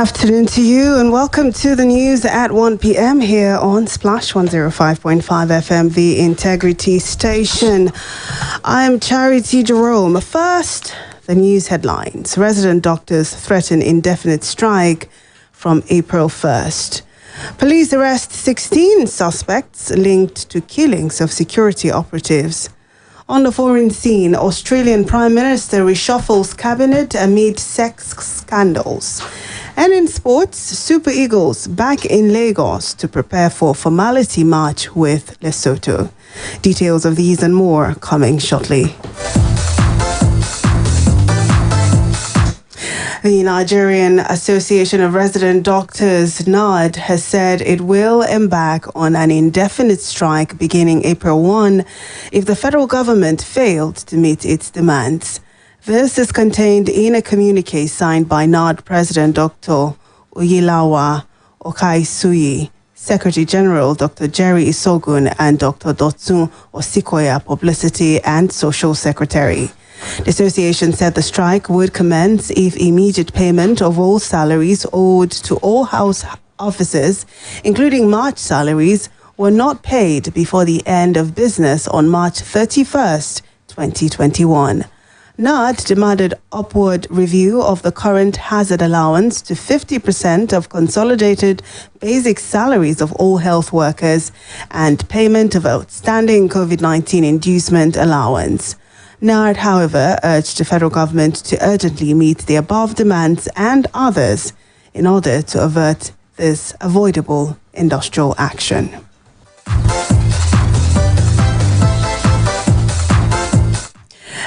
Afternoon to you and welcome to the news at 1 p.m. here on Splash 105.5 FM, the Integrity Station. I'm Charity Jerome. First, the news headlines. Resident doctors threaten indefinite strike from April 1st. Police arrest 16 suspects linked to killings of security operatives. On the foreign scene, Australian Prime Minister reshuffles cabinet amid sex scandals. And in sports, Super Eagles back in Lagos to prepare for formality match with Lesotho. Details of these and more coming shortly. The Nigerian Association of Resident Doctors, NARD, has said it will embark on an indefinite strike beginning April 1 if the federal government failed to meet its demands. This is contained in a communique signed by NARD President Dr. Oyilawa Okaisuyi, Secretary General Dr. Jerry Isogun, and Dr. Dotun Osikoya, Publicity and Social Secretary. The association said the strike would commence if immediate payment of all salaries owed to all house officers, including March salaries, were not paid before the end of business on March 31st, 2021. NARD demanded upward review of the current hazard allowance to 50% of consolidated basic salaries of all health workers and payment of outstanding COVID-19 inducement allowance. NARD, however, urged the federal government to urgently meet the above demands and others in order to avert this avoidable industrial action.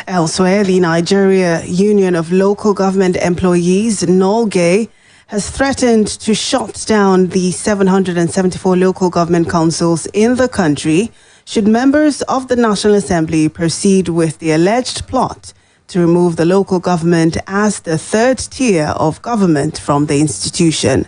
Elsewhere, the Nigeria Union of Local Government Employees, NOLGE, has threatened to shut down the 774 local government councils in the country should members of the National Assembly proceed with the alleged plot to remove the local government as the third tier of government from the institution.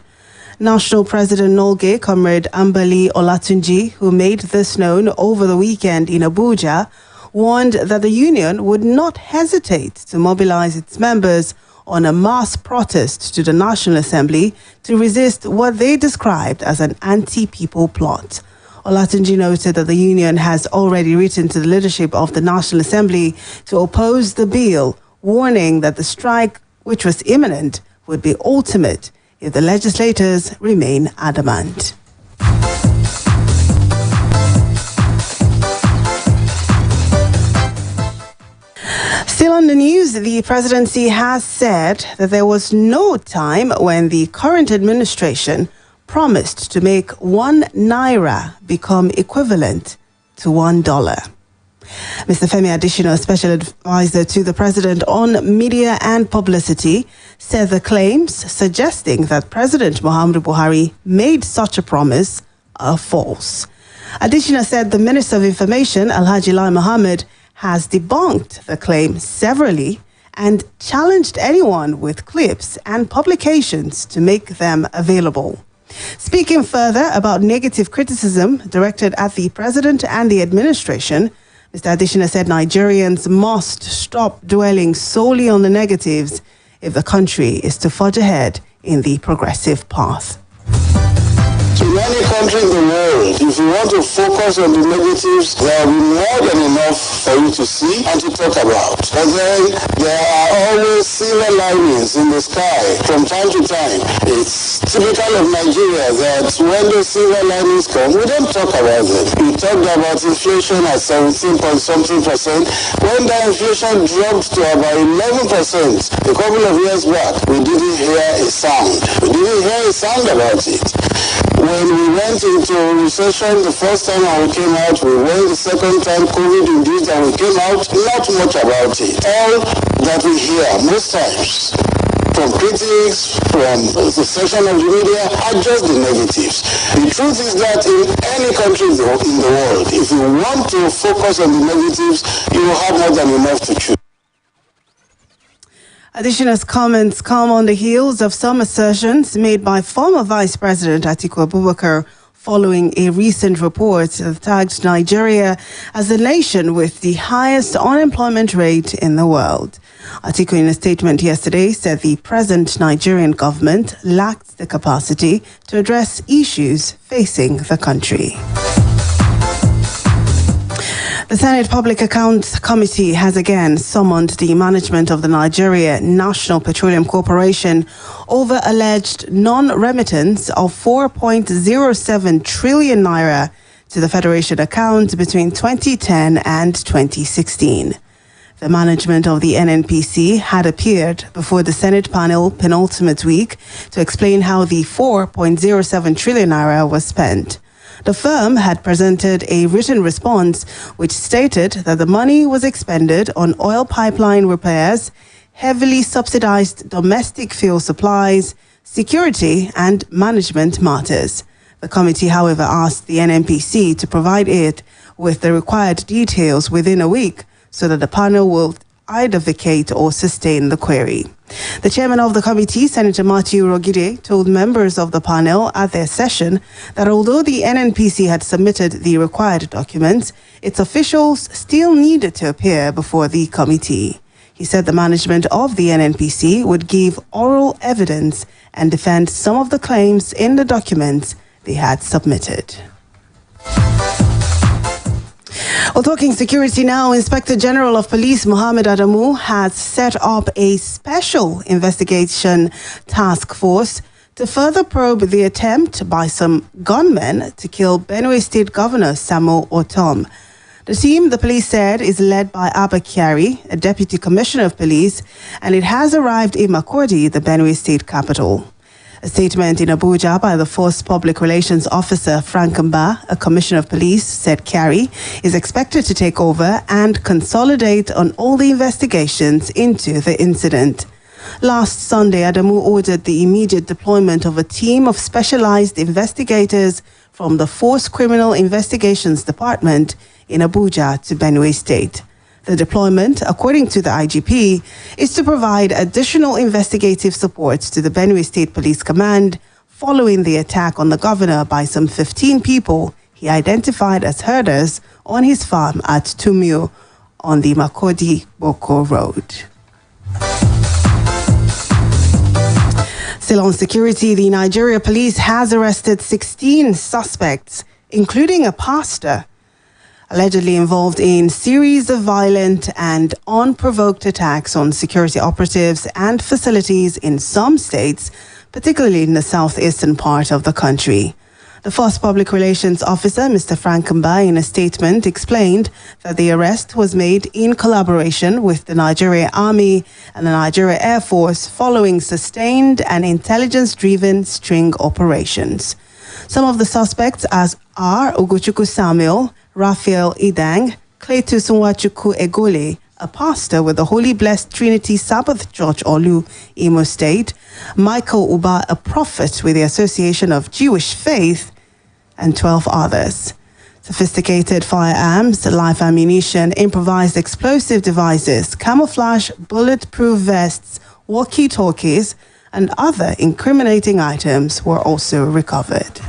National President NOLGE, Comrade Ambali Olatunji, who made this known over the weekend in Abuja, warned that the union would not hesitate to mobilize its members on a mass protest to the National Assembly to resist what they described as an anti-people plot. Olatunji noted that the union has already written to the leadership of the National Assembly to oppose the bill, warning that the strike, which was imminent, would be ultimate if the legislators remain adamant. Still on the news, the presidency has said that there was no time when the current administration promised to make 1 naira become equivalent to $1. Mr. Femi Adesina, Special Advisor to the President on Media and Publicity, said the claims suggesting that President Muhammadu Buhari made such a promise are false. Adesina said the Minister of Information, Alhaji Lai Mohammed, has debunked the claim severally and challenged anyone with clips and publications to make them available. Speaking further about negative criticism directed at the president and the administration, Mr. Adesina said Nigerians must stop dwelling solely on the negatives if the country is to forge ahead in the progressive path. In any country in the world, if you want to focus on the negatives, there will be more than enough for you to see and to talk about. But then there are always silver linings in the sky from time to time. It's typical of Nigeria that when those silver linings come, we don't talk about them. We talked about inflation at 17-point-something%. When that inflation dropped to about 11% a couple of years back, we didn't hear a sound. We didn't hear a sound about it. When we went into recession the first time and we came out, we went the second time, COVID induced, and we came out, not much about it. All that we hear most times from critics, from the section of the media, are just the negatives. The truth is that in any country in the world, if you want to focus on the negatives, you will have more than enough to choose. Adesina's comments come on the heels of some assertions made by former Vice President Atiku Abubakar following a recent report that tagged Nigeria as the nation with the highest unemployment rate in the world. Atiku, in a statement yesterday, said the present Nigerian government lacked the capacity to address issues facing the country. The Senate Public Accounts Committee has again summoned the management of the Nigeria National Petroleum Corporation over alleged non-remittance of 4.07 trillion naira to the Federation account between 2010 and 2016. The management of the NNPC had appeared before the Senate panel penultimate week to explain how the 4.07 trillion naira was spent. The firm had presented a written response which stated that the money was expended on oil pipeline repairs, heavily subsidized domestic fuel supplies, security, and management matters. The committee, however, asked the NNPC to provide it with the required details within a week so that the panel will either vacate or sustain the query. The chairman of the committee, Senator Matthew Rogide, told members of the panel at their session that although the NNPC had submitted the required documents, its officials still needed to appear before the committee. He said the management of the NNPC would give oral evidence and defend some of the claims in the documents they had submitted. Well, talking security now, Inspector General of Police Mohammed Adamu has set up a special investigation task force to further probe the attempt by some gunmen to kill Benue State Governor Samuel Ortom. The team, the police said, is led by Abba Kyari, a Deputy Commissioner of Police, and it has arrived in Makurdi, the Benue State capital. A statement in Abuja by the Force Public Relations Officer Frank Mba, a Commissioner of Police, said Kyari is expected to take over and consolidate on all the investigations into the incident. Last Sunday, Adamu ordered the immediate deployment of a team of specialized investigators from the Force Criminal Investigations Department in Abuja to Benue State. The deployment, according to the IGP, is to provide additional investigative support to the Benue State Police Command following the attack on the governor by some 15 people he identified as herders on his farm at Tumio on the Makurdi-Boko Road. Still on security, the Nigeria police has arrested 16 suspects, including a pastor, allegedly involved in series of violent and unprovoked attacks on security operatives and facilities in some states, particularly in the southeastern part of the country. The Force Public Relations Officer, Mr. Frank Mba, in a statement explained that the arrest was made in collaboration with the Nigeria Army and the Nigeria Air Force following sustained and intelligence-driven string operations. Some of the suspects are Ugochukwu Samuel, Raphael Idang, Cletus Nwachukwu Egole, a pastor with the Holy Blessed Trinity Sabbath Church, Olu, Imo State, Michael Uba, a prophet with the Association of Jewish Faith, and 12 others. Sophisticated firearms, live ammunition, improvised explosive devices, camouflage, bulletproof vests, walkie-talkies, and other incriminating items were also recovered.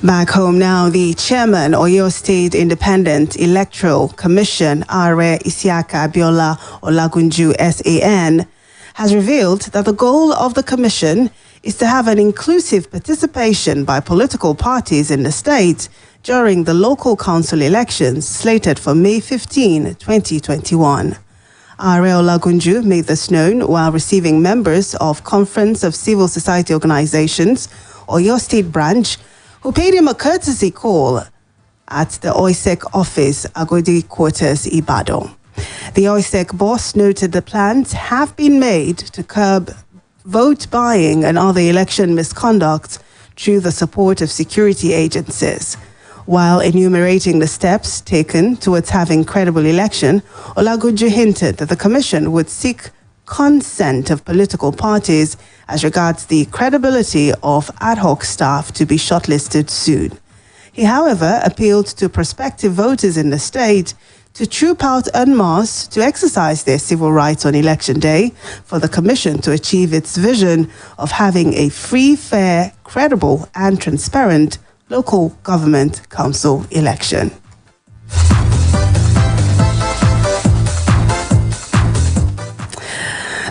Back home now, the chairman of Oyo State Independent Electoral Commission, Are Isiaka Abiola Olagunju SAN, has revealed that the goal of the commission is to have an inclusive participation by political parties in the state during the local council elections slated for May 15, 2021. Are Olagunju made this known while receiving members of Conference of Civil Society Organizations, Oyo State Branch, who paid him a courtesy call at the OISEC office, Agodi Quarters, Ibadan. The OISEC boss noted the plans have been made to curb vote buying and other election misconduct through the support of security agencies. While enumerating the steps taken towards having credible election, Olagunju hinted that the commission would seek consent of political parties as regards the credibility of ad hoc staff to be shortlisted soon. He, however, appealed to prospective voters in the state to troop out en masse to exercise their civil rights on Election Day for the Commission to achieve its vision of having a free, fair, credible and transparent local government council election.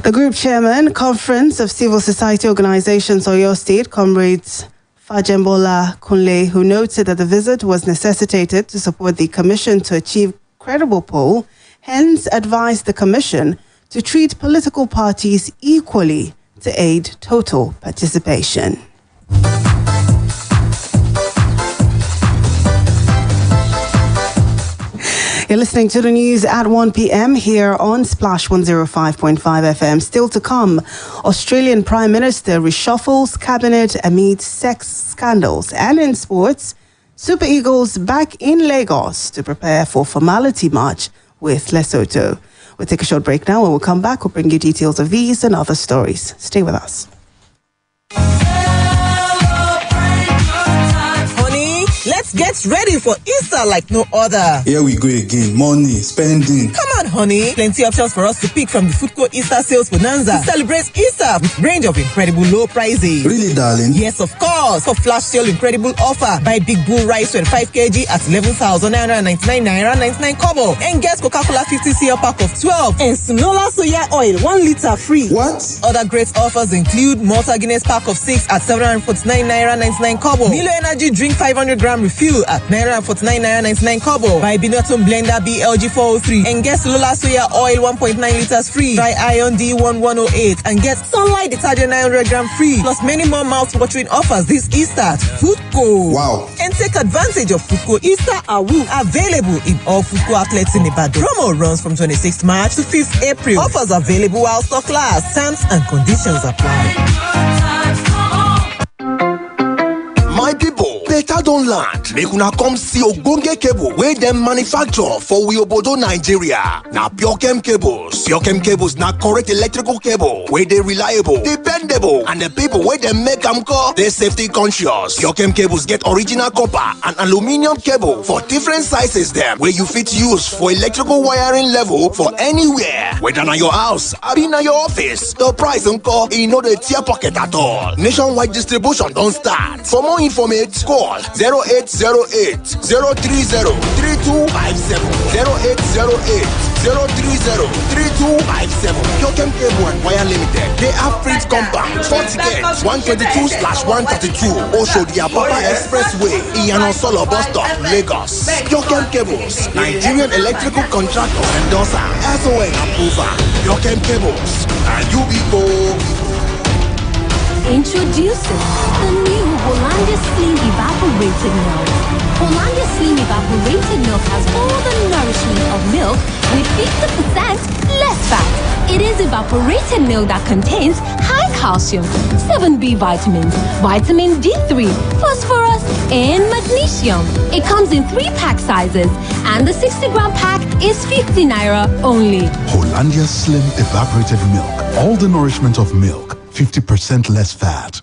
The group chairman, Conference of Civil Society Organizations Oyo State, Comrades Fajembola Kunle, who noted that the visit was necessitated to support the commission to achieve credible poll, hence advised the commission to treat political parties equally to aid total participation. You're listening to the news at 1 p.m. here on Splash 105.5 FM. Still to come, Australian Prime Minister reshuffles cabinet amid sex scandals. And in sports, Super Eagles back in Lagos to prepare for formality march with Lesotho. We'll take a short break now. When we come back, we'll bring you details of these and other stories. Stay with us. Let's get ready for Easter like no other. Here we go again. Money, spending. Come on, honey. Plenty options for us to pick from the Foodco Easter Sales Bonanza to celebrate Easter with range of incredible low prices. Really, darling? Yes, of course. For flash sale incredible offer. Buy Big Bull Rice 25 kg at 11,999 naira 99 kobo. And get Coca-Cola 50cl pack of 12. And Sunola Soya Oil 1 liter free. What? Other great offers include Malta Guinness pack of 6 at 749 naira 99 kobo. Milo Energy drink 500 gram refill at 949 naira 99 kobo. Buy Binotton Blender BLG 403 and get Lola Soya Oil 1.9 liters free. Try Ion D1 108 and get Sunlight Detergent 900 gram free. Plus many more mouth-watering offers this Easter at Foodco. Wow. And take advantage of Foodco Easter Awu, available in all Foodco outlets in Ibadan. Promo runs from 26th March to 5th April. Offers available while stock lasts. Terms and conditions apply. My people, better don land. Make una come see ogbonge cable wey dem manufacture for Obodo, Nigeria. Na Pure Cables. Pure Cables na correct electrical cable wey dey reliable, dependable, and the people wey dem make am call dey safety conscious. Pure Cables get original copper and aluminium cable for different sizes dem wey you fit use for electrical wiring level for anywhere. Whether na your house, abi na your office, the price nko e no dey tear pocket at all. Nationwide distribution don start. For more information, call 0808 030 3257 0808 030 3257. Pure Cable and Wire Limited. They have print compound 4 tickets 122/132 Oshodi Apapa Expressway, Iyano Solo Bus Stop, Lagos. Pure Cables, Nigerian electrical contractor endorser, SON approver. Pure Cables, and you people. Introducing the new Hollandia Slim Evaporated Milk. Hollandia Slim Evaporated Milk has all the nourishment of milk with 50% less fat. It is evaporated milk that contains high calcium, 7B vitamins, vitamin D3, phosphorus, and magnesium. It comes in 3-pack sizes, and the 60-gram pack is 50 naira only. Hollandia Slim Evaporated Milk. All the nourishment of milk. 50% less fat.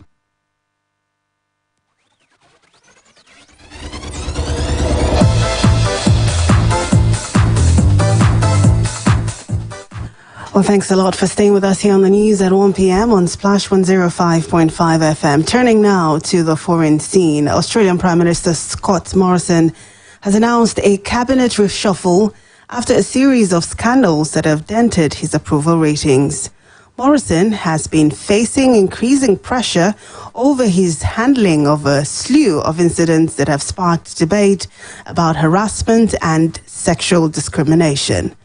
Well, thanks a lot for staying with us here on the news at 1 p.m. on Splash 105.5 FM. Turning now to the foreign scene, Australian Prime Minister Scott Morrison has announced a cabinet reshuffle after a series of scandals that have dented his approval ratings. Morrison has been facing increasing pressure over his handling of a slew of incidents that have sparked debate about harassment and sexual discrimination.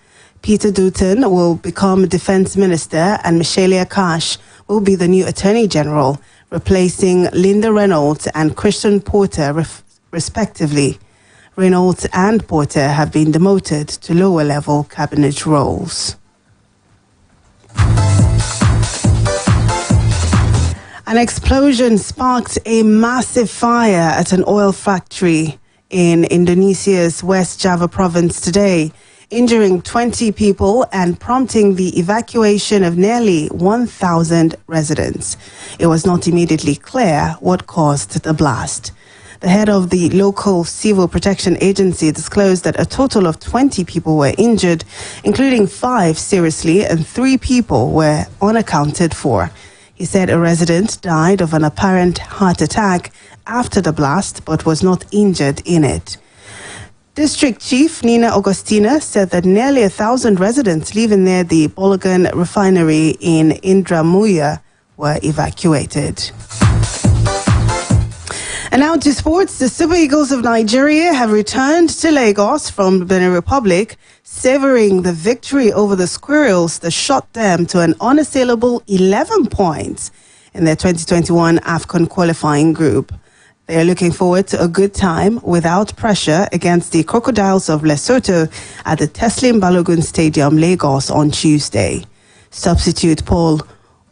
Peter Dutton will become Defense Minister and Michelle Akash will be the new Attorney General, replacing Linda Reynolds and Christian Porter, respectively. Reynolds and Porter have been demoted to lower-level cabinet roles. An explosion sparked a massive fire at an oil factory in Indonesia's West Java province today, injuring 20 people and prompting the evacuation of nearly 1,000 residents. It was not immediately clear what caused the blast. The head of the local civil protection agency disclosed that a total of 20 people were injured, including 5 seriously and 3 people were unaccounted for. He said a resident died of an apparent heart attack after the blast but was not injured in it. District Chief Nina Augustina said that nearly 1,000 residents living near the Bologan refinery in Indramuya were evacuated. And now to sports. The Super Eagles of Nigeria have returned to Lagos from the Benin Republic, savoring the victory over the Squirrels that shot them to an unassailable 11 points in their 2021 AFCON qualifying group. They are looking forward to a good time without pressure against the Crocodiles of Lesotho at the Teslim Balogun Stadium, Lagos, on Tuesday. Substitute Paul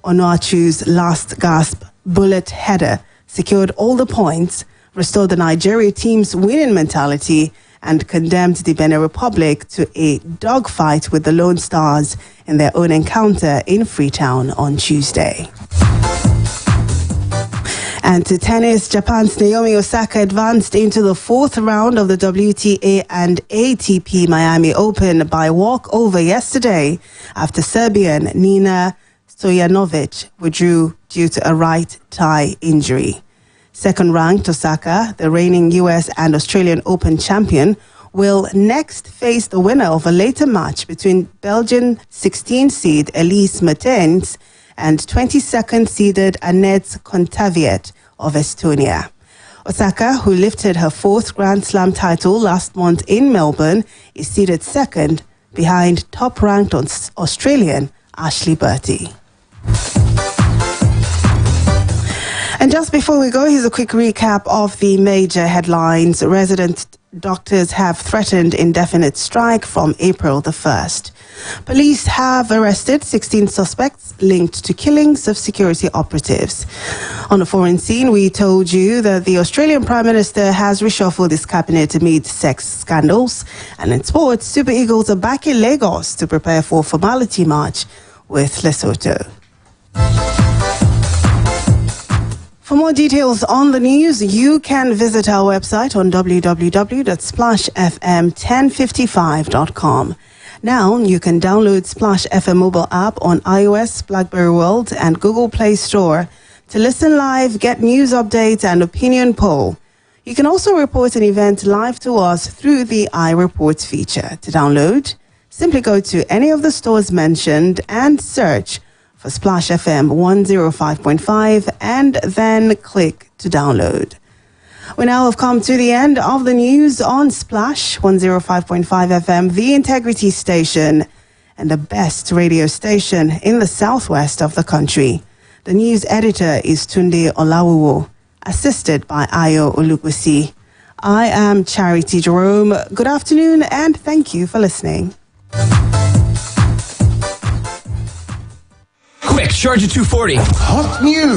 Onuachu's last gasp bullet header secured all the points, restored the Nigeria team's winning mentality, and condemned the Benin Republic to a dogfight with the Lone Stars in their own encounter in Freetown on Tuesday. And to tennis, Japan's Naomi Osaka advanced into the 4th round of the WTA and ATP Miami Open by walkover yesterday after Serbian Nina Stojanovic withdrew due to a right thigh injury. Second-ranked Osaka, the reigning US and Australian Open champion, will next face the winner of a later match between Belgian 16 seed Elise Mertens and 22nd seeded Annette Kontaviet of Estonia. Osaka, who lifted her 4th Grand Slam title last month in Melbourne, is seated second behind top-ranked Australian Ashley Bertie. And just before we go, here's a quick recap of the major headlines. Resident doctors have threatened indefinite strike from April the 1st. Police have arrested 16 suspects linked to killings of security operatives. On the foreign scene, we told you that the Australian Prime Minister has reshuffled his cabinet amid sex scandals. And in sports, Super Eagles are back in Lagos to prepare for a formality march with Lesotho. For more details on the news, you can visit our website on www.splashfm1055.com. Now, you can download Splash FM mobile app on iOS, BlackBerry World, and Google Play Store to listen live, get news updates, and opinion poll. You can also report an event live to us through the iReports feature. To download, simply go to any of the stores mentioned and search for Splash FM 105.5 and then click to download. We now have come to the end of the news on Splash 105.5 FM, the integrity station and the best radio station in the southwest of the country. The news editor is Tunde Olawowo, assisted by Ayo Olubusi. I am Charity Jerome. Good afternoon and thank you for listening. Quick, charge at 240. Hot news.